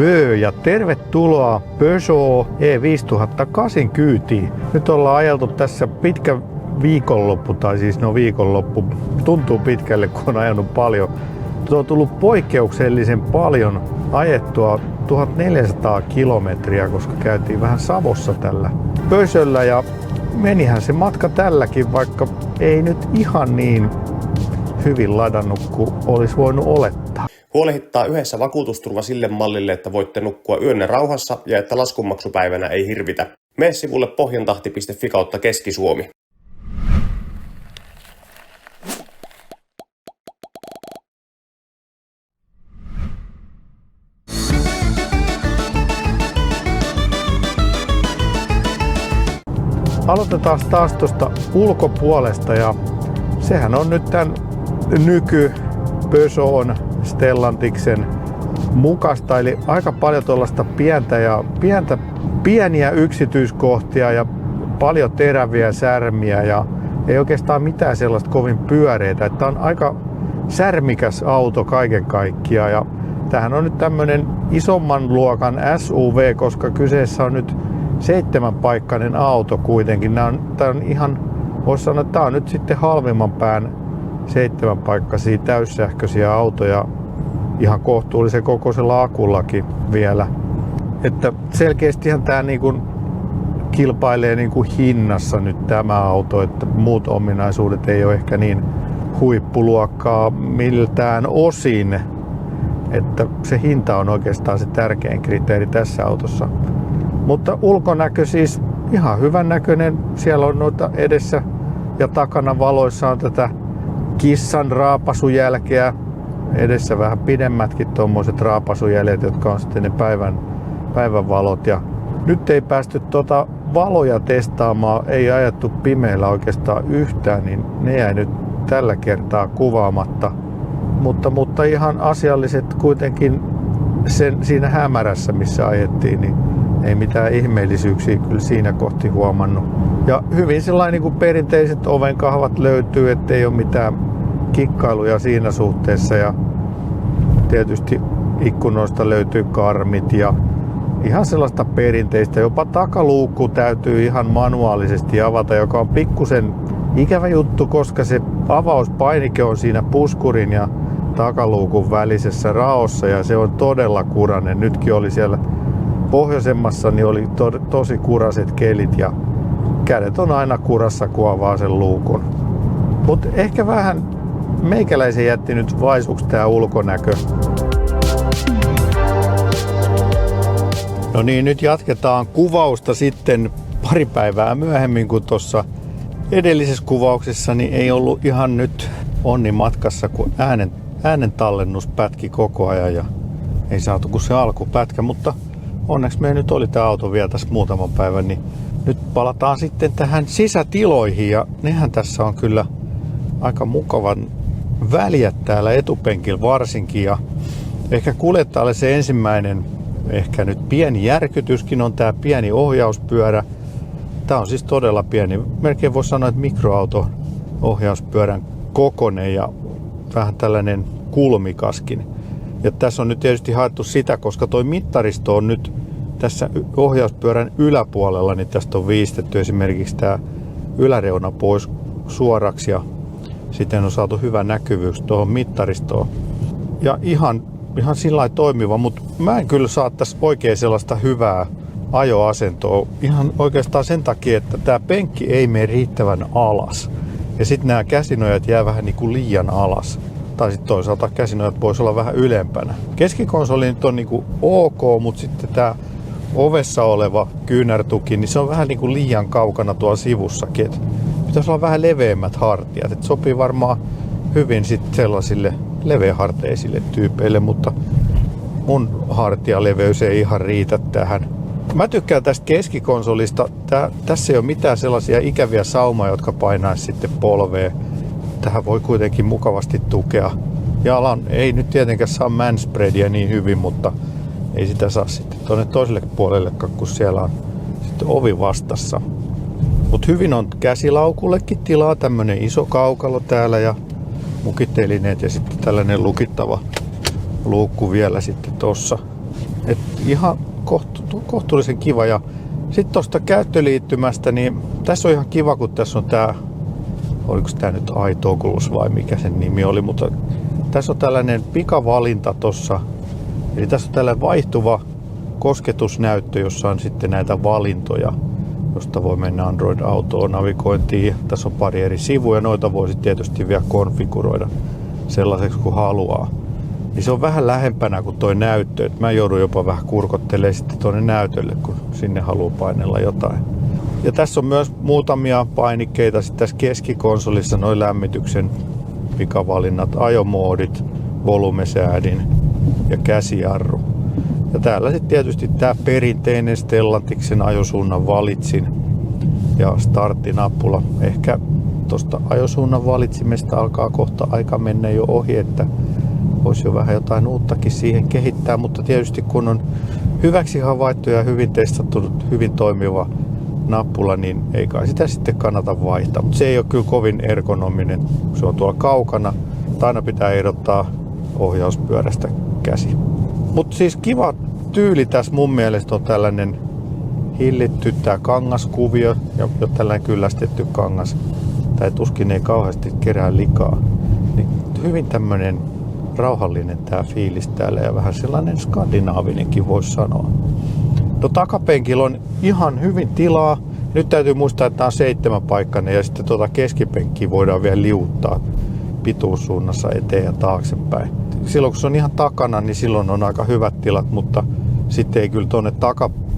Bö ja tervetuloa Peugeot E5008 kyytiin. Nyt ollaan ajeltu tässä pitkä viikonloppu, tai siis viikonloppu tuntuu pitkälle, kun on ajanut paljon. On tullut poikkeuksellisen paljon ajettua 1400 kilometriä, koska käytiin vähän Savossa tällä Peugeolla ja menihän se matka tälläkin, vaikka ei nyt ihan niin hyvin ladannut kuin olisi voinut olettaa. Huolehittaa yhdessä vakuutusturva sille mallille, että voitte nukkua yönne rauhassa ja että laskunmaksupäivänä ei hirvitä. Mene sivulle pohjantahti.fi/Keski-Suomi. Aloitetaan taas tuosta ulkopuolesta ja sehän on nyt tämän nyky Peugeotin Stellantiksen mukasta, eli aika paljon tuollaista pieniä yksityiskohtia ja paljon teräviä särmiä ja ei oikeastaan mitään sellaista kovin pyöreitä. Tämä on aika särmikäs auto kaiken kaikkiaan ja tämähän on nyt tämmönen isomman luokan SUV, koska kyseessä on nyt 7-paikkainen auto kuitenkin. Tämä on ihan, voisi sanoa, että tämä on nyt sitten halvimman pään 7-paikkaisia täyssähköisiä autoja ihan kohtuullisen kokoisella akullakin vielä. Että selkeästihän tämä niinku kilpailee niinku hinnassa nyt tämä auto, että muut ominaisuudet ei ole ehkä niin huippuluokkaa miltään osin. Että se hinta on oikeastaan se tärkein kriteeri tässä autossa. Mutta ulkonäkö siis ihan hyvän näköinen. Siellä on noita edessä ja takana valoissa on tätä kissan raapasujälkeä. Edessä vähän pidemmätkin tuommoiset raapasujäljet, jotka on sitten ne päivän valot. Ja nyt ei päästy valoja testaamaan, ei ajettu pimeällä oikeastaan yhtään, niin ne jäi nyt tällä kertaa kuvaamatta. Mutta ihan asialliset kuitenkin siinä hämärässä, missä ajettiin, niin ei mitään ihmeellisyyksiä kyllä siinä kohti huomannut. Ja hyvin sellainen niin kuin perinteiset ovenkahvat löytyy, ettei ole mitään kikkailuja siinä suhteessa. Ja tietysti ikkunoista löytyy karmit ja ihan sellaista perinteistä. Jopa takaluukku täytyy ihan manuaalisesti avata, joka on pikkusen ikävä juttu, koska se avauspainike on siinä puskurin ja takaluukun välisessä raossa ja se on todella kurainen. Nytkin oli siellä pohjoisemmassa, niin oli tosi kuraset kelit ja kädet on aina kurassa, kun avaa sen luukun. Mutta ehkä vähän meikäläisen jätti nyt vaisuksi tää ulkonäkö. No niin, nyt jatketaan kuvausta sitten pari päivää myöhemmin, kun tuossa edellisessä kuvauksessa niin ei ollut ihan nyt onni matkassa, kun äänen tallennus pätki koko ajan ja ei saatu kuin se alkupätkä, mutta onneksi meillä nyt oli tämä auto vielä tässä muutaman päivän, niin nyt palataan sitten tähän sisätiloihin ja nehän tässä on kyllä aika mukavan väliä täällä etupenkillä varsinkin ja ehkä kuljettajalle se ensimmäinen ehkä nyt pieni järkytyskin on tämä pieni ohjauspyörä. Tämä on siis todella pieni, melkein voisi sanoa, että mikroauto ohjauspyörän kokoinen ja vähän tällainen kulmikaskin. Ja tässä on nyt tietysti haettu sitä, koska toi mittaristo on nyt tässä ohjauspyörän yläpuolella, niin tästä on viistetty esimerkiksi tämä yläreuna pois suoraksi ja sitten on saatu hyvä näkyvyys tuohon mittaristoon. Ja ihan sillä lailla toimiva, mutta mä en kyllä saa tässä oikein sellaista hyvää ajoasentoa. Ihan oikeastaan sen takia, että tämä penkki ei mene riittävän alas. Ja sitten nämä käsinojat jää vähän niin kuin liian alas. Tai sitten toisaalta käsinojat voisi olla vähän ylempänä. Keskikonsoli nyt on niin kuin ok, mutta sitten tämä ovessa oleva kyynärtuki, niin se on vähän niin kuin liian kaukana tuolla sivussakin. Et pitäisi olla vähän leveämmät hartiat. Et sopii varmaan hyvin sitten sellaisille leveäharteisille tyypeille, mutta mun hartialeveys ei ihan riitä tähän. Mä tykkään tästä keskikonsolista. Tässä ei ole mitään sellaisia ikäviä saumaa, jotka painaisi sitten polveen. Tähän voi kuitenkin mukavasti tukea. Jalan ei nyt tietenkään saa manspreadia niin hyvin, mutta ei sitä saa sitten tuonne toiselle puolelle, kun siellä on sitten ovi vastassa. Mutta hyvin on käsilaukullekin tilaa, tämmönen iso kaukalo täällä ja mukitelineet ja sitten tällainen lukittava luukku vielä sitten tossa. Et ihan kohtuullisen kiva. Ja sitten tuosta käyttöliittymästä, niin tässä on ihan kiva, kun tässä on tää, oliko tää nyt iTogglus vai mikä sen nimi oli, mutta tässä on tällainen pikavalinta tossa. Eli tässä on tällainen vaihtuva kosketusnäyttö, jossa on sitten näitä valintoja, josta voi mennä Android Autoon navigointiin. Tässä on pari eri sivua ja noita voi sitten tietysti vielä konfiguroida sellaiseksi kuin haluaa. Niin se on vähän lähempänä kuin toi näyttö. Et mä joudun jopa vähän kurkottelemaan sitten tuonne näytölle, kun sinne haluaa painella jotain. Ja tässä on myös muutamia painikkeita sitten tässä keskikonsolissa, noin lämmityksen pikavalinnat, ajomoodit, volumesäädin ja käsijarru. Ja täällä sitten tietysti tää perinteinen Stellantiksen ajosuunnan valitsin ja starttinappula. Ehkä tosta ajosuunnan valitsimesta alkaa kohta aika mennä jo ohi, että voisi jo vähän jotain uuttakin siihen kehittää, mutta tietysti kun on hyväksi havaittu ja hyvin testattu, hyvin toimiva nappula, niin ei kai sitä sitten kannata vaihtaa. Mutta se ei ole kyllä kovin ergonominen, kun se on tuolla kaukana. Aina pitää ehdottaa ohjauspyörästä käsi. Mutta siis kiva tyyli tässä mun mielestä on tällainen hillitty tää kangaskuvio ja tällainen kyllästetty kangas. Tai tuskin ei kauheasti kerää likaa. Niin hyvin tämmönen rauhallinen tää fiilis täällä ja vähän sellainen skandinaavinenkin voisi sanoa. No takapenkillä on ihan hyvin tilaa. Nyt täytyy muistaa, että tää on 7-paikkainen ja sitten keskipenkkiä voidaan vielä liuttaa pituussuunnassa eteen ja taaksepäin. Silloin kun se on ihan takana, niin silloin on aika hyvät tilat, mutta sitten ei kyllä tuonne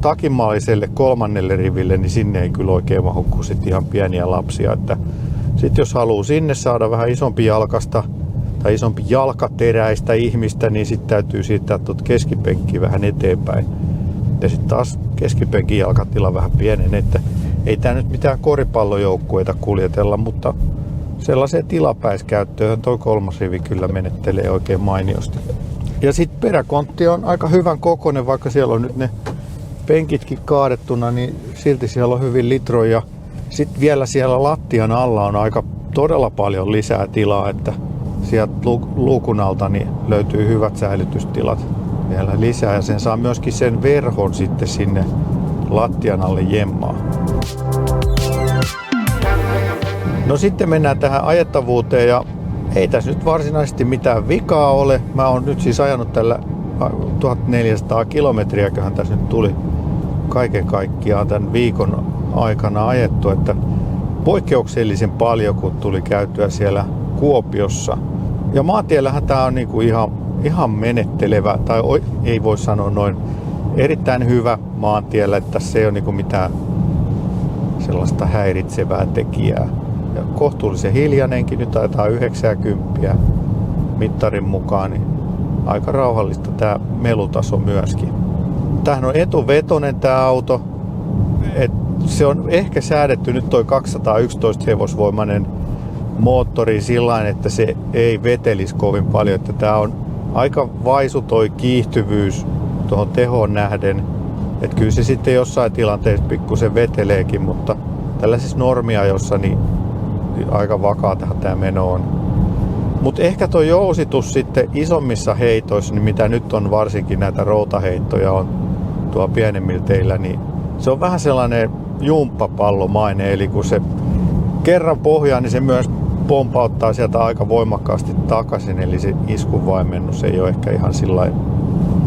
takimmaiselle 3. riville, niin sinne ei kyllä oikein mahu kuin sit ihan pieniä lapsia. Sitten jos haluaa sinne saada vähän isompi jalkasta tai isompi jalkateräistä ihmistä, niin sitten täytyy siirtää tuota keskipenkkiä vähän eteenpäin. Ja sitten taas keskipenkin jalkatila vähän pienen, että ei tää nyt mitään koripallojoukkueita kuljetella, mutta sellaiseen tilapäiskäyttöön toi 3. rivi kyllä menettelee oikein mainiosti. Ja sitten peräkontti on aika hyvän kokoinen, vaikka siellä on nyt ne penkitkin kaadettuna, niin silti siellä on hyvin litroja. Sitten vielä siellä lattian alla on aika todella paljon lisää tilaa, että sieltä luukun alta niin löytyy hyvät säilytystilat vielä lisää. Ja sen saa myöskin sen verhon sitten sinne lattian alle jemmaa. No sitten mennään tähän ajettavuuteen ja ei tässä nyt varsinaisesti mitään vikaa ole. Mä oon nyt siis ajanut tällä 1400 kilometriäköhän tässä nyt tuli kaiken kaikkiaan tämän viikon aikana ajettu, että poikkeuksellisen paljon kun tuli käytyä siellä Kuopiossa. Ja maantiellähän tää on niinku ihan menettelevä, tai ei voi sanoa noin, erittäin hyvä maantiellä, että tässä ei ole niinku mitään sellaista häiritsevää tekijää. Ja kohtuullisen hiljainenkin, nyt taitaa 90 mittarin mukaan, niin aika rauhallista tää melutaso myöskin. Tämähän on etuvetonen tää auto. Se on ehkä säädetty nyt toi 211 hevosvoimainen moottori sillain, että se ei vetelisi kovin paljon. Että tää on aika vaisu toi kiihtyvyys tuohon tehoon nähden. Että kyllä se sitten jossain tilanteessa pikkusen veteleekin, mutta tällaisessa normiajossa niin aika vakaatahan tää meno on. Mutta ehkä tuo jousitus sitten isommissa heitoissa, niin mitä nyt on varsinkin näitä routaheittoja on tuo pienemmillä teillä, niin se on vähän sellainen jumppapallomainen, eli kun se kerran pohjaa, niin se myös pompauttaa sieltä aika voimakkaasti takaisin, eli se iskuvaimennus ei ole ehkä ihan sillain,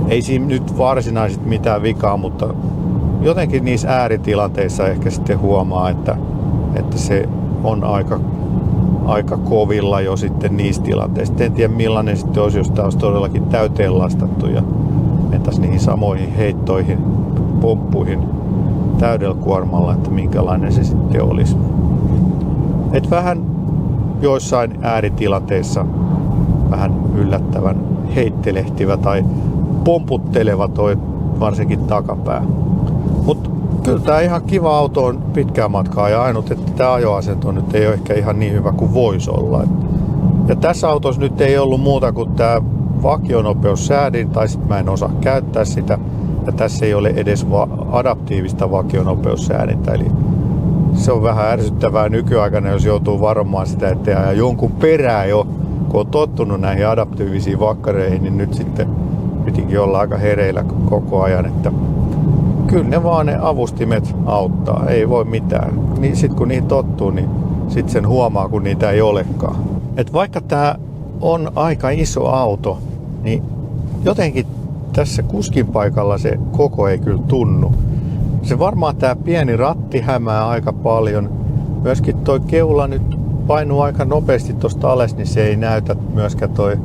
ei siinä nyt varsinaisesti mitään vikaa, mutta jotenkin niissä ääritilanteissa ehkä sitten huomaa, että se on aika kovilla jo sitten niissä tilanteissa. En tiedä millainen sitten olisi, jos tämä olisi todellakin täyteen lastattu ja mentäisiin niihin samoihin heittoihin, pomppuihin täydellä kuormalla, että minkälainen se sitten olisi. Et vähän joissain ääritilanteissa vähän yllättävän heittelehtivä tai pomputteleva toi varsinkin takapää. Mutta kyllä tää ihan kiva auto on pitkää matkaa ja ainut, että tää ajoasento nyt ei ole ehkä ihan niin hyvä kuin voisi olla. Ja tässä autossa nyt ei ollut muuta kuin tää vakionopeussäädin, tai sit mä en osaa käyttää sitä. Ja tässä ei ole edes adaptiivista vakionopeussäädintä, eli se on vähän ärsyttävää nykyaikana, jos joutuu varomaan sitä, ettei aja jonkun perään jo, kun on tottunut näihin adaptiivisiin vakkareihin, niin nyt sitten pitikin olla aika hereillä koko ajan, että kyllä ne vaan ne avustimet auttaa, ei voi mitään. Niin sit kun niihin tottuu, niin sit sen huomaa, kun niitä ei olekaan. Et vaikka tää on aika iso auto, niin jotenkin tässä kuskin paikalla se koko ei kyllä tunnu. Se varmaan tää pieni ratti hämää aika paljon. Myöskin toi keula nyt painuu aika nopeasti tosta alas, niin se ei näytä myöskään toi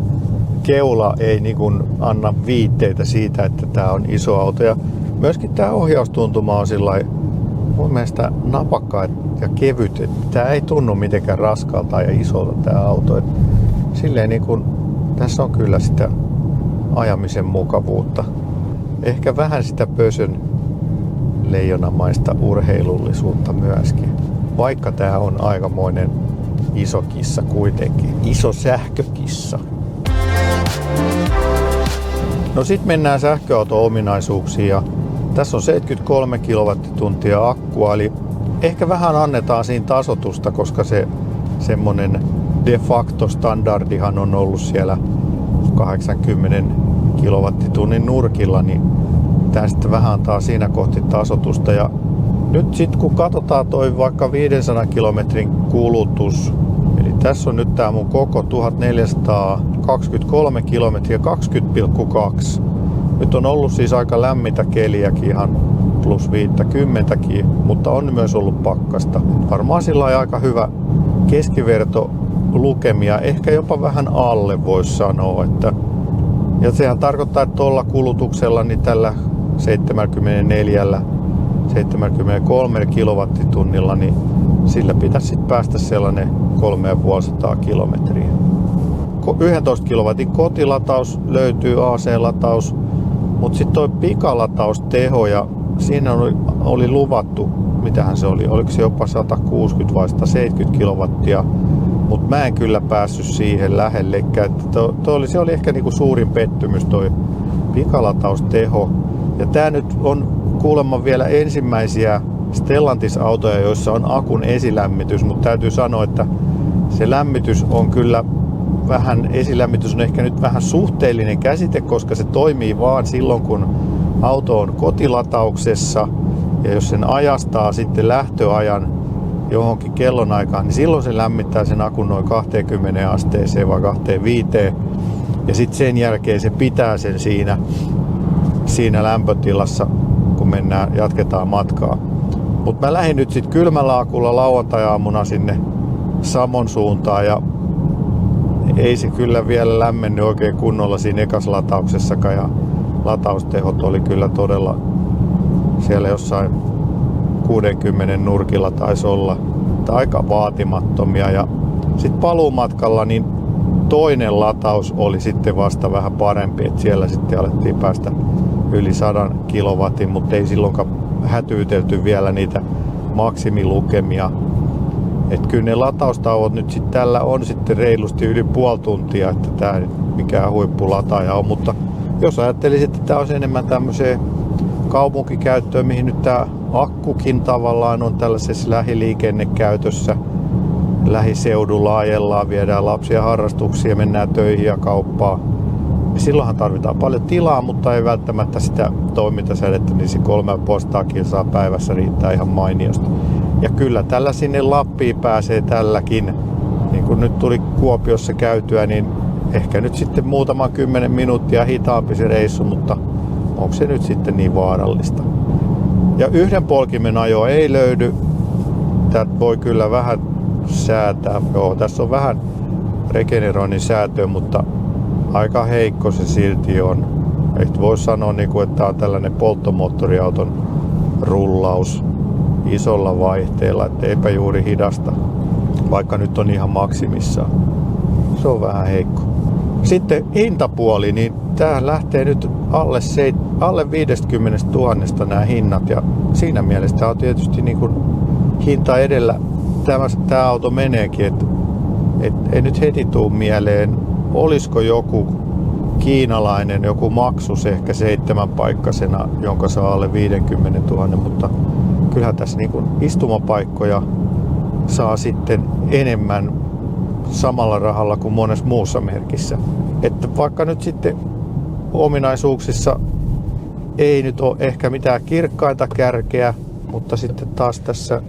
keula ei niin kuin anna viitteitä siitä, että tää on iso auto. Ja myöskin tää ohjaustuntuma on sillai mun mielestä napakka ja kevyt. Tää ei tunnu mitenkään raskalta ja isolta tää auto. Et silleen niin kuin, tässä on kyllä sitä ajamisen mukavuutta. Ehkä vähän sitä pösön leijonamaista urheilullisuutta myöskin. Vaikka tää on aikamoinen iso kissa kuitenkin. Iso sähkökissa. No sit mennään sähköauto-ominaisuuksiin ja tässä on 73 kilowattituntia akkua, eli ehkä vähän annetaan siinä tasotusta, koska se semmonen de facto standardihan on ollut siellä 80 kilowattitunnin nurkilla, niin tästä vähän antaa siinä kohti tasotusta. Ja nyt sit kun katsotaan toi vaikka 500 kilometrin kulutus, eli tässä on nyt tää mun koko 1423 kilometriä 20,2. Nyt on ollut siis aika lämmintä keliäkin, ihan plus 50kin, mutta on myös ollut pakkasta. Varmaan sillä on aika hyvä keskiverto lukemia, ehkä jopa vähän alle voisi sanoa. Ja sehän tarkoittaa, että tuolla kulutuksella niin tällä 73 kilowattitunnilla, niin sillä pitäisi sitten päästä sellainen 3500 kilometriä. 11 kilowatin kotilataus löytyy, AC-lataus, mutta sitten tuo pikalatausteho, ja siinä oli luvattu, mitähän se oli, oliko se jopa 160 vai 170 kilowattia, mutta mä en kyllä päässyt siihen lähellekään. Se oli ehkä niinku suurin pettymys toi pikalatausteho. Ja tää nyt on kuulemma vielä ensimmäisiä Stellantis-autoja, joissa on akun esilämmitys, mutta täytyy sanoa, että se lämmitys on kyllä esilämmitys on ehkä nyt vähän suhteellinen käsite, koska se toimii vaan silloin, kun auto on kotilatauksessa, ja jos sen ajastaa sitten lähtöajan johonkin kellonaikaan, niin silloin se lämmittää sen akun noin 20 asteeseen vai 25, ja sitten sen jälkeen se pitää sen siinä lämpötilassa, kun jatketaan matkaa. Mutta mä lähdin nyt sitten kylmällä akulla lauantai-aamuna sinne Samon suuntaan, ja ei se kyllä vielä lämmennyt oikein kunnolla siinä ekaslatauksessakaan, ja lataustehot oli kyllä todella siellä jossain 60 nurkilla taisi olla, aika vaatimattomia. Ja sitten paluumatkalla niin toinen lataus oli sitten vasta vähän parempi, että siellä sitten alettiin päästä yli 100 kilowattin, mutta ei silloinkaan hätyytelty vielä niitä maksimilukemia. Että kyllä ne lataustauot nyt sitten tällä on sitten reilusti yli puoli tuntia, että tää ei mikään huippulataaja on, mutta jos ajattelisit, että tää on enemmän tämmöiseen kaupunkikäyttöön, mihin nyt tää akkukin tavallaan on tällaisessa lähiliikennekäytössä, lähiseudulla ajellaan, viedään lapsia harrastuksia, mennään töihin ja kauppaan. Ja silloinhan tarvitaan paljon tilaa, mutta ei välttämättä sitä toimintasädettä, niin se 3,5 kilsaa päivässä riittää ihan mainiosti. Ja kyllä tällä sinne Lappiin pääsee tälläkin. Niin kun nyt tuli Kuopiossa käytyä, niin ehkä nyt sitten muutama 10 minuuttia hitaampi se reissu, mutta onko se nyt sitten niin vaarallista? Ja yhden polkimen ajo ei löydy. Tätä voi kyllä vähän säätää. Joo, tässä on vähän regeneroinnin säätöä, mutta aika heikko se silti on. Ehkä voisi sanoa, että tämä on tällainen polttomoottoriauton rullaus isolla vaihteella, että eipä juuri hidasta, vaikka nyt on ihan maksimissaan. Se on vähän heikko. Sitten hintapuoli, niin tää lähtee nyt alle 50 000 nämä hinnat, ja siinä mielessä on tietysti niin kuin hinta edellä tämä auto meneekin, että ei nyt heti tuu mieleen, olisiko joku kiinalainen, joku maksus ehkä 7-paikkasena, jonka saa alle 50 000, mutta kyllähän tässä niin kuin istumapaikkoja saa sitten enemmän samalla rahalla kuin monessa muussa merkissä. Että vaikka nyt sitten ominaisuuksissa ei nyt ole ehkä mitään kirkkainta kärkeä, mutta sitten taas tässä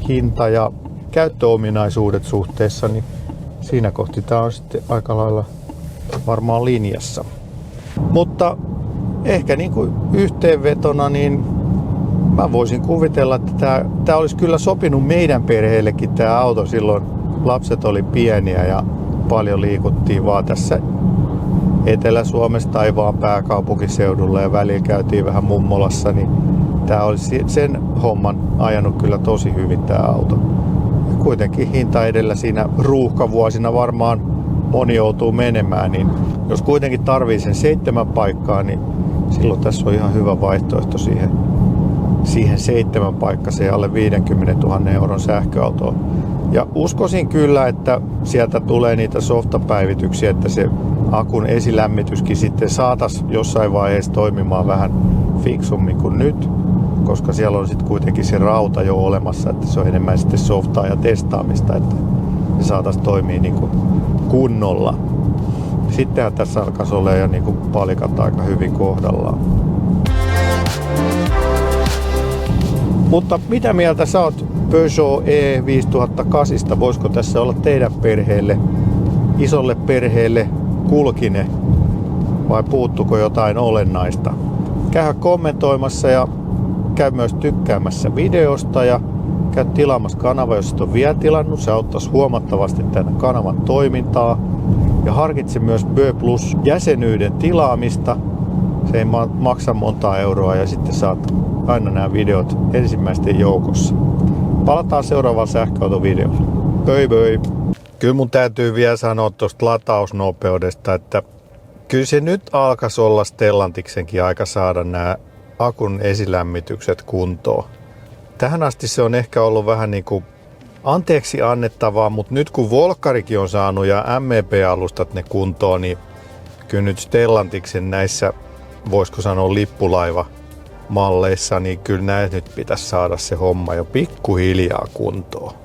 hinta- ja käyttöominaisuudet suhteessa, niin siinä kohti tämä on sitten aika lailla varmaan linjassa. Mutta ehkä niin kuin yhteenvetona, niin mä voisin kuvitella, että tämä olisi kyllä sopinut meidän perheellekin tämä auto silloin. Lapset oli pieniä ja paljon liikuttiin vaan tässä Etelä-Suomessa tai vaan pääkaupunkiseudulla ja välillä käytiin vähän mummolassa, niin tämä olisi sen homman ajanut kyllä tosi hyvin tämä auto. Ja kuitenkin hinta edellä siinä ruuhkavuosina varmaan moni joutuu menemään, niin jos kuitenkin tarvii sen 7 paikkaa, niin silloin tässä on ihan hyvä vaihtoehto siihen 7 paikkaseen alle 50 000 euron sähköautoon. Ja uskoisin kyllä, että sieltä tulee niitä softapäivityksiä, että se akun esilämmityskin sitten saataisiin jossain vaiheessa toimimaan vähän fiksummin kuin nyt, koska siellä on sitten kuitenkin se rauta jo olemassa, että se on enemmän sitten softaa ja testaamista, että se saataisiin toimia niin kuin kunnolla. Sittenhän tässä alkaisi olla jo niin kuin palikat aika hyvin kohdallaan. Mutta mitä mieltä sä oot Peugeot E5008? Voisiko tässä olla teidän perheelle, isolle perheelle kulkine vai puuttuko jotain olennaista? Käy kommentoimassa ja käy myös tykkäämässä videosta ja käy tilaamassa kanava, jos et ole vielä tilannut. Se auttaisi huomattavasti tämän kanavan toimintaa. Ja harkitse myös Bö Plus jäsenyyden tilaamista. Se ei maksa montaa euroa ja sitten saat aina nämä videot ensimmäisten joukossa. Palataan seuraavaan sähköautovideolla. Böi böi! Kyllä mun täytyy vielä sanoa tuosta latausnopeudesta, että kyllä se nyt alkaisi olla Stellantiksenkin aika saada nämä akun esilämmitykset kuntoon. Tähän asti se on ehkä ollut vähän niin kuin anteeksi annettavaa, mutta nyt kun Volkkarikin on saanut ja MEP-alustat ne kuntoon, niin kyllä nyt Stellantiksen näissä, voisiko sanoa lippulaiva-malleissa, niin kyllä näitä nyt pitäisi saada se homma jo pikkuhiljaa kuntoon.